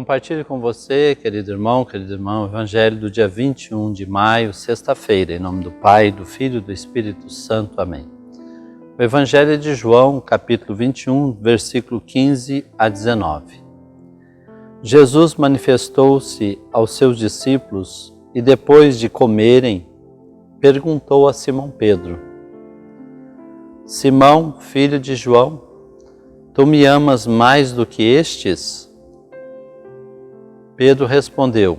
Compartilho com você, querido irmão, o Evangelho do dia 21 de maio, sexta-feira, em nome do Pai, do Filho e do Espírito Santo. Amém. O Evangelho é de João, capítulo 21, versículo 15 a 19. Jesus manifestou-se aos seus discípulos e, depois de comerem, perguntou a Simão Pedro: Simão, filho de João, tu me amas mais do que estes? Pedro respondeu: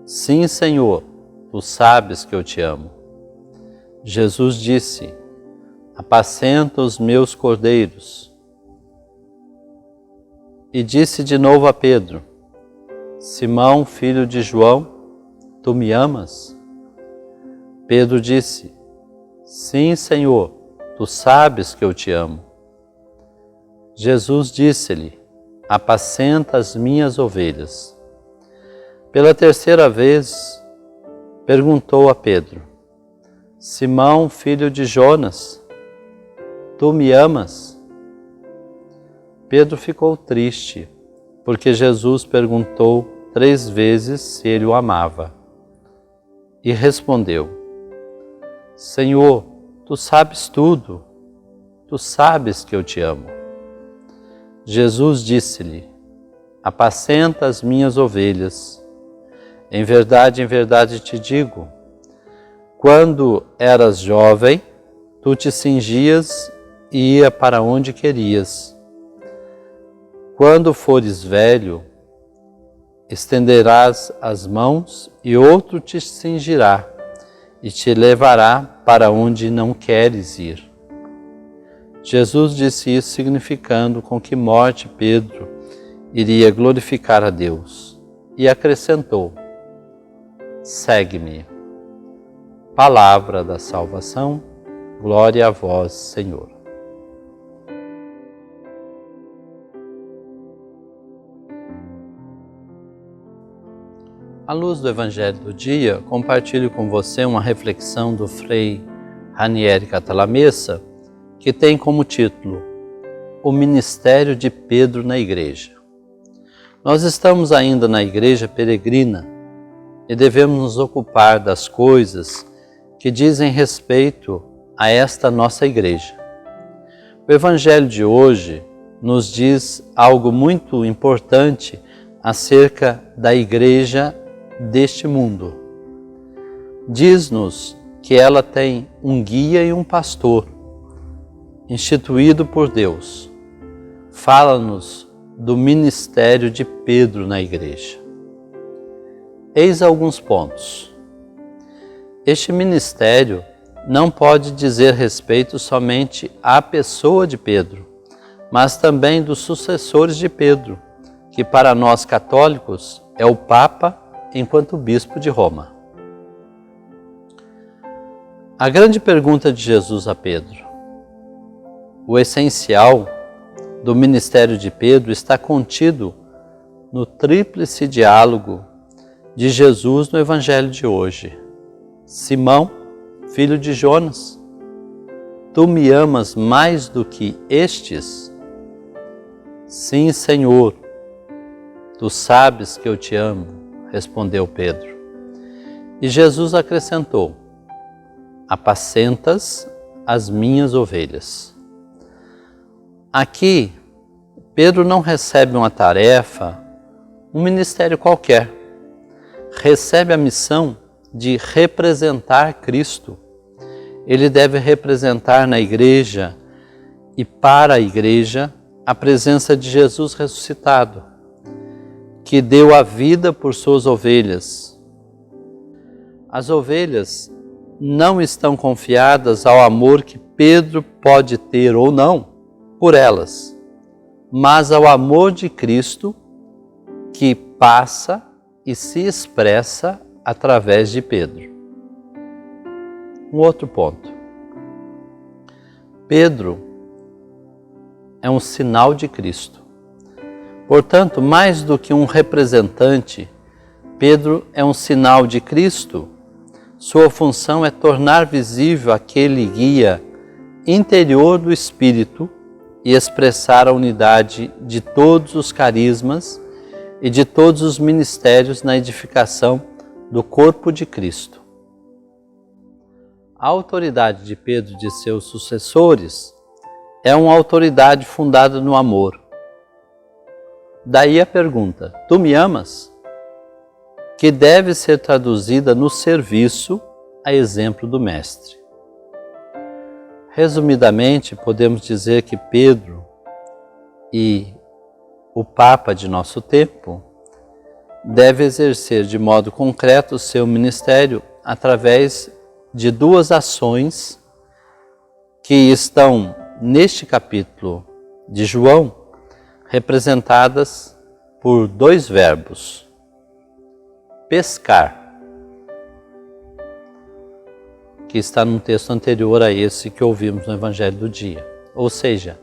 Sim, Senhor, tu sabes que eu te amo. Jesus disse: Apacenta os meus cordeiros. E disse de novo a Pedro: Simão, filho de João, tu me amas? Pedro disse: Sim, Senhor, tu sabes que eu te amo. Jesus disse-lhe: Apacenta as minhas ovelhas. Pela terceira vez, perguntou a Pedro: Simão, filho de Jonas, tu me amas? Pedro ficou triste, porque Jesus perguntou 3 vezes se ele o amava. E respondeu: Senhor, tu sabes tudo, tu sabes que eu te amo. Jesus disse-lhe: Apacenta as minhas ovelhas. Em verdade te digo, quando eras jovem, tu te cingias e ia para onde querias. Quando fores velho, estenderás as mãos e outro te cingirá e te levará para onde não queres ir. Jesus disse isso significando com que morte Pedro iria glorificar a Deus, e acrescentou: Segue-me. Palavra da salvação, glória a vós, Senhor. À luz do Evangelho do dia, compartilho com você uma reflexão do Frei Ranieri Cantalamessa, que tem como título O Ministério de Pedro na Igreja. Nós estamos ainda na Igreja Peregrina e devemos nos ocupar das coisas que dizem respeito a esta nossa Igreja. O Evangelho de hoje nos diz algo muito importante acerca da Igreja deste mundo. Diz-nos que ela tem um guia e um pastor, instituído por Deus. Fala-nos do ministério de Pedro na Igreja. Eis alguns pontos. Este ministério não pode dizer respeito somente à pessoa de Pedro, mas também dos sucessores de Pedro, que para nós católicos é o Papa enquanto Bispo de Roma. A grande pergunta de Jesus a Pedro: o essencial do ministério de Pedro está contido no tríplice diálogo de Jesus no Evangelho de hoje. Simão, filho de Jonas, tu me amas mais do que estes? Sim, Senhor, tu sabes que eu te amo, respondeu Pedro. E Jesus acrescentou: Apacentas as minhas ovelhas. Aqui, Pedro não recebe uma tarefa, um ministério qualquer. Recebe a missão de representar Cristo. Ele deve representar na igreja e para a igreja a presença de Jesus ressuscitado, que deu a vida por suas ovelhas. As ovelhas não estão confiadas ao amor que Pedro pode ter ou não por elas, mas ao amor de Cristo que passa e se expressa através de Pedro. Um outro ponto. Pedro é um sinal de Cristo. Portanto, mais do que um representante, Pedro é um sinal de Cristo. Sua função é tornar visível aquele guia interior do Espírito e expressar a unidade de todos os carismas e de todos os ministérios na edificação do corpo de Cristo. A autoridade de Pedro e de seus sucessores é uma autoridade fundada no amor. Daí a pergunta: tu me amas? Que deve ser traduzida no serviço, a exemplo do Mestre. Resumidamente, podemos dizer que Pedro e o Papa de nosso tempo deve exercer de modo concreto o seu ministério através de duas ações que estão neste capítulo de João representadas por dois verbos: pescar, que está num texto anterior a esse que ouvimos no Evangelho do dia, ou seja,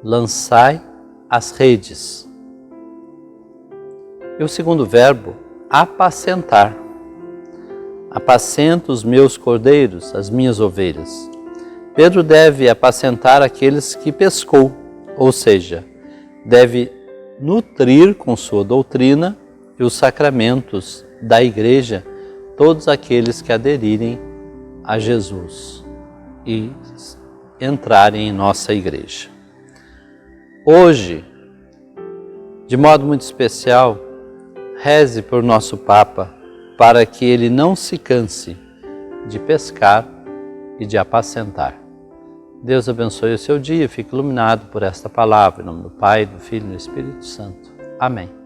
lançai as redes. E o segundo verbo, apacentar. Apacento os meus cordeiros, as minhas ovelhas. Pedro deve apacentar aqueles que pescou, ou seja, deve nutrir com sua doutrina e os sacramentos da Igreja todos aqueles que aderirem a Jesus e entrarem em nossa Igreja. Hoje, de modo muito especial, reze por nosso Papa para que ele não se canse de pescar e de apacentar. Deus abençoe o seu dia e fique iluminado por esta palavra. Em nome do Pai, do Filho e do Espírito Santo. Amém.